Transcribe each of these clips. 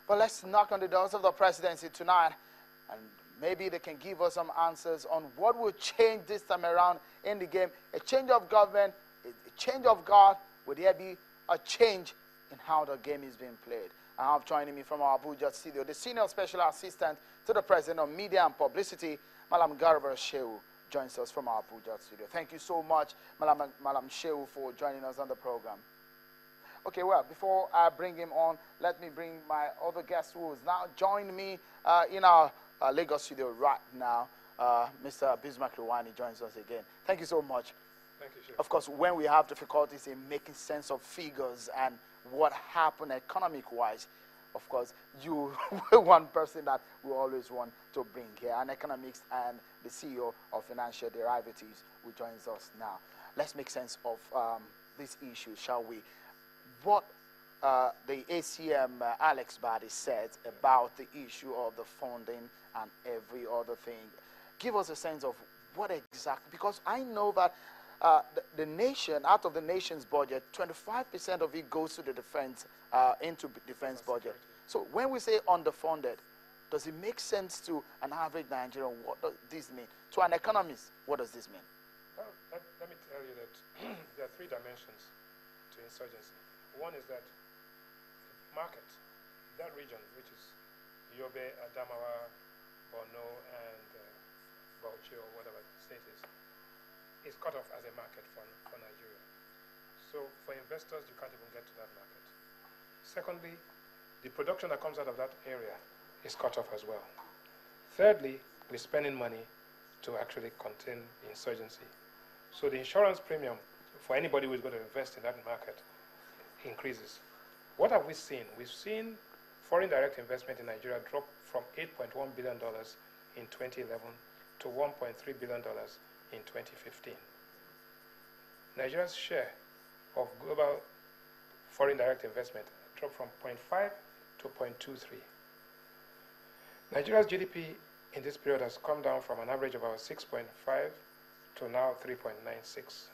But let's knock on the doors of the presidency tonight, and maybe they can give us some answers on what will change this time around in the game. A change of government, a change of guard. Will there be a change in how the game is being played? I have joining me from our Abuja studio the Senior Special Assistant to the President of Media and Publicity, Malam Garba Shehu, joins us from our Abuja studio. Thank you so much, Malam Shehu, for joining us on the program. Okay, well, before I bring him on, let me bring my other guest who is now joining me in our Lagos studio right now. Mr. Bismark Rewane joins us again. Thank you so much. Thank you, Chef. Of course, when we have difficulties in making sense of figures and what happened economic-wise, of course, you were one person that we always want to bring here, an economist and the CEO of Financial Derivatives, who joins us now. Let's make sense of this issue, shall we? What the ACM, Alex Badi, said about the issue of the funding and every other thing. Give us a sense of what exactly, because I know that the nation, out of the nation's budget, 25% of it goes to the defense, into defense budget. So when we say underfunded, does it make sense to an average Nigerian? What does this mean? To an economist, what does this mean? Well, let me tell you that there are three dimensions to insurgency. One is that market, that region, which is Yobe, Adamawa, Borno, and Bauchi, or whatever the state is cut off as a market for Nigeria. So for investors, you can't even get to that market. Secondly, the production that comes out of that area is cut off as well. Thirdly, we're spending money to actually contain the insurgency. So the insurance premium for anybody who's going to invest in that market increases. What have we seen? We've seen foreign direct investment in Nigeria drop from $8.1 billion in 2011 to $1.3 billion in 2015. Nigeria's share of global foreign direct investment dropped from 0.5 to 0.23. Nigeria's GDP in this period has come down from an average of about 6.5 to now 3.96.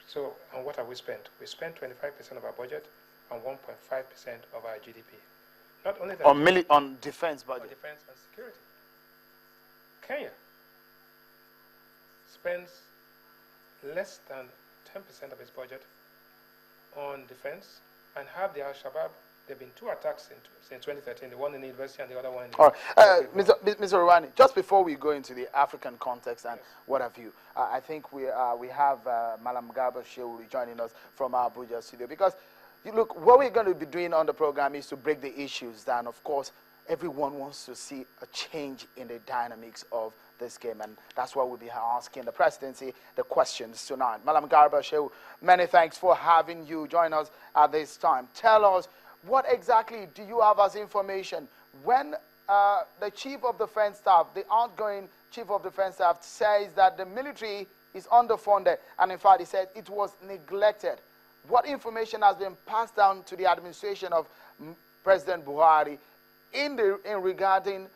So, and what have we spent? We spent 25% of our budget and 1.5% of our GDP. Not only that, on defense budget. On defense and security. Kenya spends less than 10% of its budget on defense, and have the Al-Shabaab. There have been two attacks since 2013, the one in the university and the other one in the... All right. Mr. Rewane, just before we go into the African context and what have you, I think we have Malam Garba Shehu joining us from our Abuja studio, because, look, what we're going to be doing on the program is to break the issues down. Of course, everyone wants to see a change in the dynamics of this game, and that's why we'll be asking the presidency the questions tonight. Malam Garba Shehu, many thanks for having you join us at this time. Tell us, what exactly do you have as information when the Chief of Defense Staff, the outgoing Chief of Defense Staff, says that the military is underfunded, and in fact he said it was neglected? What information has been passed down to the administration of President Buhari in regarding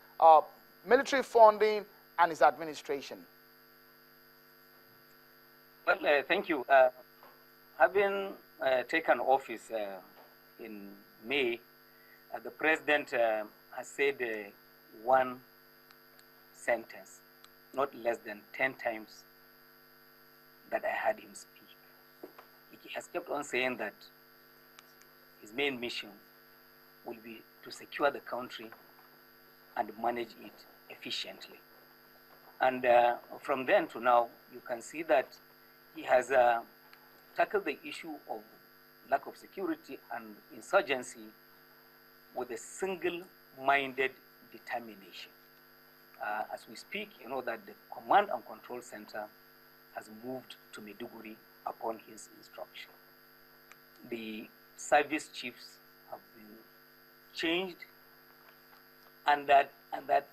military funding and its administration? Well, thank you. Having taken office in May, the president has said one sentence, not less than 10 times that I heard him speak. He has kept on saying that his main mission will be to secure the country and manage it efficiently. And from then to now, you can see that he has tackled the issue of lack of security and insurgency with a single-minded determination. As we speak, you know that the Command and Control Center has moved to Maiduguri upon his instruction. The service chiefs have been changed, and that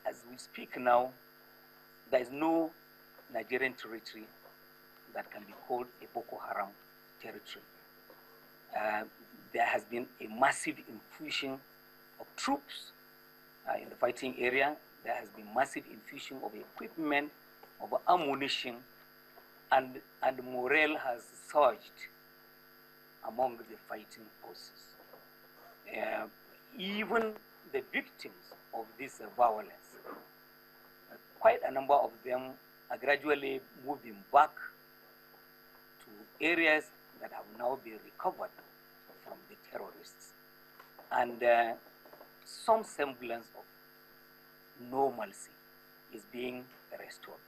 as we speak now, there is no Nigerian territory that can be called a Boko Haram territory. There has been a massive infusion of troops in the fighting area. There has been massive infusion of equipment, of ammunition, and morale has surged among the fighting forces. even the victims of this violence, quite a number of them are gradually moving back to areas that have now been recovered from the terrorists. And some semblance of normalcy is being restored.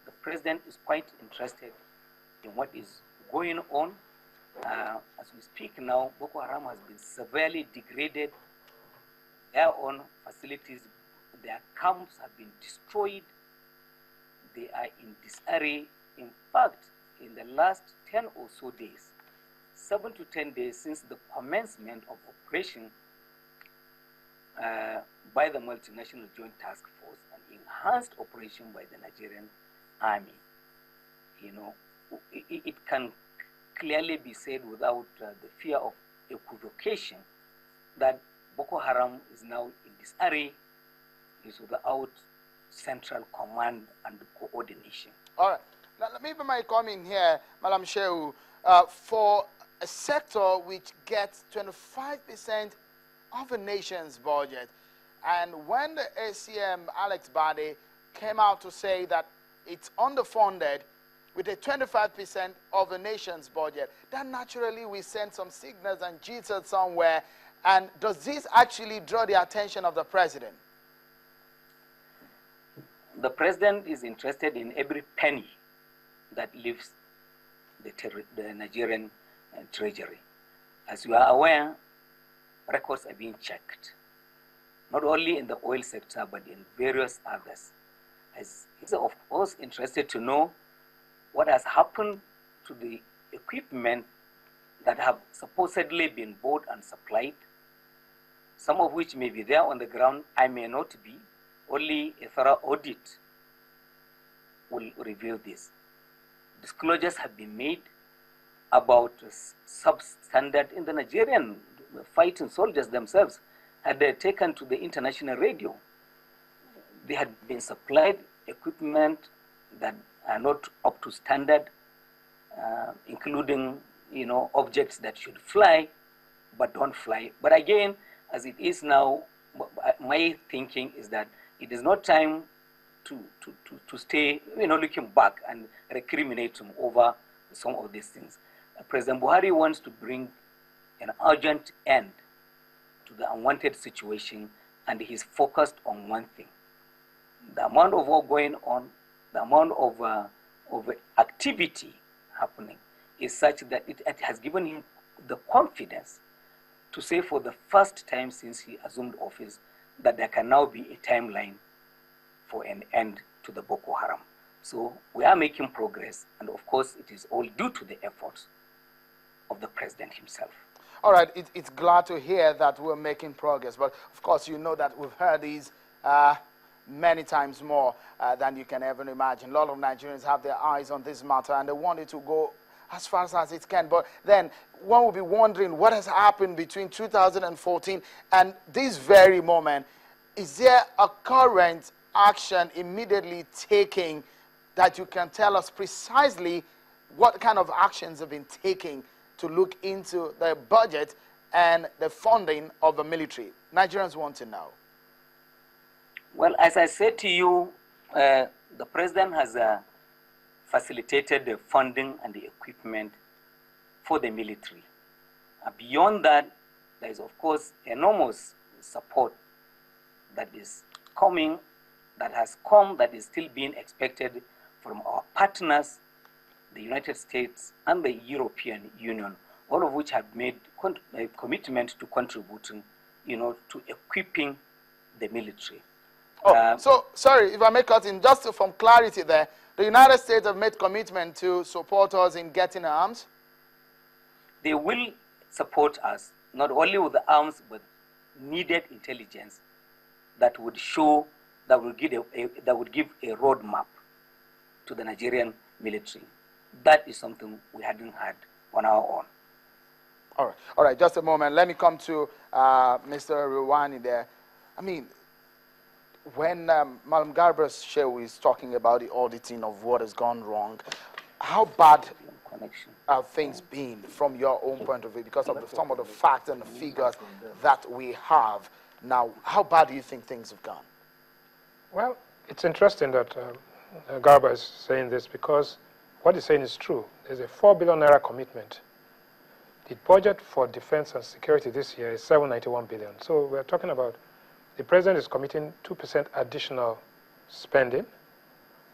The president is quite interested in what is going on. As we speak now, Boko Haram has been severely degraded. Their own facilities, their camps have been destroyed. They are in disarray. In fact, in the last 10 or so days, 7 to 10 days since the commencement of operation by the Multinational Joint Task Force, an enhanced operation by the Nigerian Army, you know, it can clearly be said without the fear of equivocation that Boko Haram is now in disarray, is without central command and coordination. All right. Now, let me come in here, Madam Shehu, for a sector which gets 25% of a nation's budget. And when the ACM, Alex Bade, came out to say that it's underfunded with a 25% of the nation's budget, then naturally we send some signals and jitters somewhere. And does this actually draw the attention of the president? The president is interested in every penny that leaves the Nigerian treasury. As you are aware, records are being checked, not only in the oil sector, but in various others. He's of course interested to know what has happened to the equipment that have supposedly been bought and supplied, some of which may be there on the ground, I may not be. Only a thorough audit will reveal this. Disclosures have been made about substandard in the Nigerian fighting soldiers themselves had taken to the international radio. They had been supplied equipment that are not up to standard, including, you know, objects that should fly but don't fly. But again, as it is now, my thinking is that it is not time to stay, you know, looking back and recriminating over some of these things. President Buhari wants to bring an urgent end to the unwanted situation, and he's focused on one thing. The amount of work going on, the amount of activity happening is such that it has given him the confidence to say for the first time since he assumed office that there can now be a timeline for an end to the Boko Haram. So we are making progress, and of course it is all due to the efforts of the president himself. All right, it's glad to hear that we're making progress, but of course you know that we've heard these many times more than you can ever imagine. A lot of Nigerians have their eyes on this matter and they want it to go as fast as it can. But then one will be wondering what has happened between 2014 and this very moment. Is there a current action immediately taking that you can tell us precisely what kind of actions have been taken to look into the budget and the funding of the military? Nigerians want to know. Well, as I said to you, the president has facilitated the funding and the equipment for the military. Beyond that, there is, of course, enormous support that is coming, that has come, that is still being expected from our partners, the United States and the European Union, all of which have made a commitment to contributing, you know, to equipping the military. So, sorry, if I may cut in, just from clarity there, the United States have made commitment to support us in getting arms? They will support us, not only with the arms, but needed intelligence that would show, that would give a roadmap to the Nigerian military. That is something we hadn't had on our own. All right, just a moment. Let me come to Mr. Rewane there. I mean, when Madam Garba Shehu is talking about the auditing of what has gone wrong, how bad connection. Have things been from your own point of view because of some of the facts and the figures that we have now? How bad do you think things have gone? Well, it's interesting that Garba is saying this because what he's saying is true. There's a 4 billion naira commitment. The budget for defense and security this year is 791 billion. So we're talking about the president is committing 2% additional spending,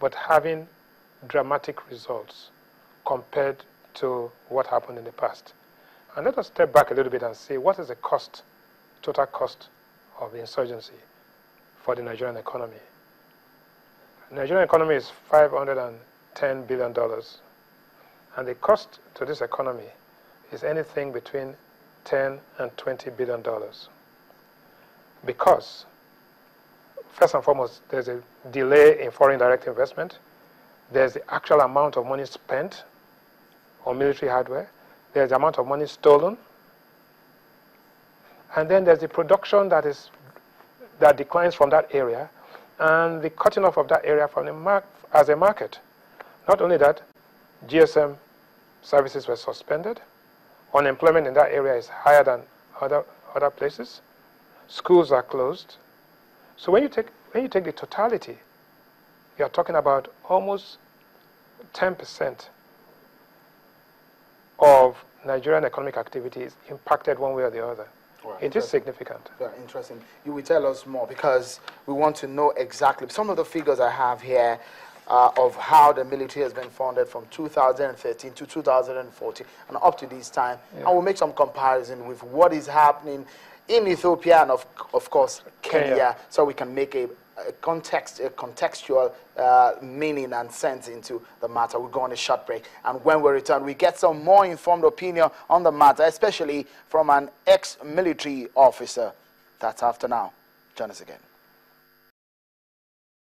but having dramatic results compared to what happened in the past. And let us step back a little bit and see what is the cost, total cost of the insurgency for the Nigerian economy. The Nigerian economy is $510 billion, and the cost to this economy is anything between $10 and $20 billion. Because, first and foremost, there's a delay in foreign direct investment. There's the actual amount of money spent on military hardware. There's the amount of money stolen. And then there's the production that declines from that area and the cutting off of that area from the as a market. Not only that, GSM services were suspended. Unemployment in that area is higher than other places. Schools are closed. So when you take the totality, you are talking about almost 10% of Nigerian economic activity is impacted one way or the other. Right. It is significant. Very interesting. You will tell us more because we want to know exactly some of the figures I have here of how the military has been funded from 2013 to 2014 and up to this time. Yeah. And we'll make some comparison with what is happening in Ethiopia and of course Kenya, so we can make a contextual meaning and sense into the matter. We'll go on a short break, and when we return, we get some more informed opinion on the matter, especially from an ex-military officer. That's after now. Join us again.